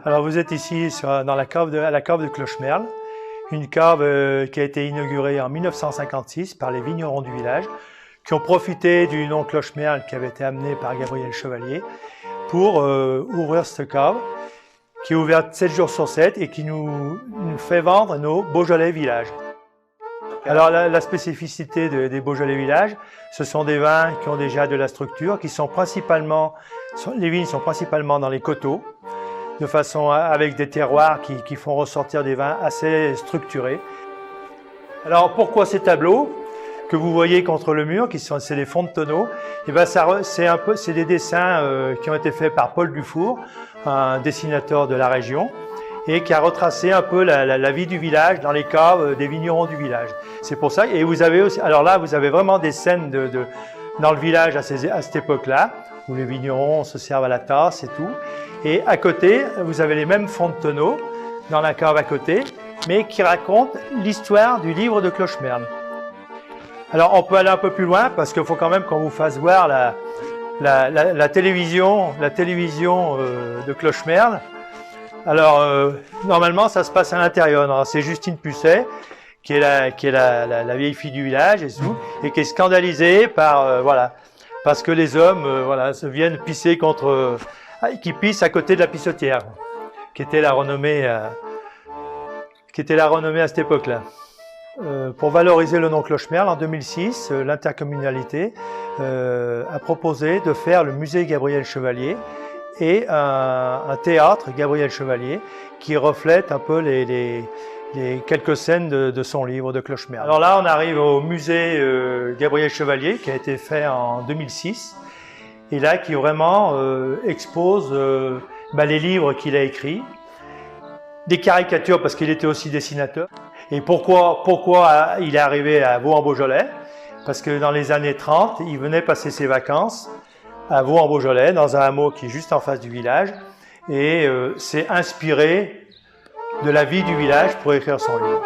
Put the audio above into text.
Alors vous êtes ici dans la cave de Clochemerle, une cave qui a été inaugurée en 1956 par les vignerons du village, qui ont profité du nom Clochemerle qui avait été amené par Gabriel Chevalier pour ouvrir cette cave, qui est ouverte 7 jours sur 7 et qui nous fait vendre nos Beaujolais Village. Alors la spécificité des Beaujolais Village, ce sont des vins qui ont déjà de la structure, qui sont principalement, les vignes sont principalement dans les coteaux, de façon avec des terroirs qui font ressortir des vins assez structurés. Alors pourquoi ces tableaux que vous voyez contre le mur, c'est des fonds de tonneaux? Et ben c'est des dessins qui ont été faits par Paul Dufour, un dessinateur de la région, et qui a retracé un peu la vie du village dans les caves des vignerons du village. C'est pour ça. Et vous avez aussi, alors là, vous avez vraiment des scènes dans le village à cette époque-là, où les vignerons se servent à la tasse et tout. Et à côté, vous avez les mêmes fonds de tonneaux dans la cave à côté, mais qui racontent l'histoire du livre de Clochemerle. Alors on peut aller un peu plus loin parce qu'il faut quand même qu'on vous fasse voir la télévision de Clochemerle. Alors normalement ça se passe à l'intérieur. C'est Justine Pusset qui est la vieille fille du village et qui est scandalisée par parce que les hommes se viennent pisser qui pissent à côté de la pissotière, qui était la renommée à cette époque-là. Pour valoriser le nom Clochemerle, en 2006, l'intercommunalité a proposé de faire le musée Gabriel Chevalier et un théâtre Gabriel Chevalier qui reflète un peu les quelques scènes de son livre de Clochemerle. Alors là, on arrive au musée Gabriel Chevalier qui a été fait en 2006 et là qui vraiment expose les livres qu'il a écrits, des caricatures parce qu'il était aussi dessinateur. Et pourquoi il est arrivé à Vaux-en-Beaujolais? Parce que dans les années 30, il venait passer ses vacances à Vaux-en-Beaujolais, dans un hameau qui est juste en face du village, et s'est inspiré de la vie du village pour écrire son livre.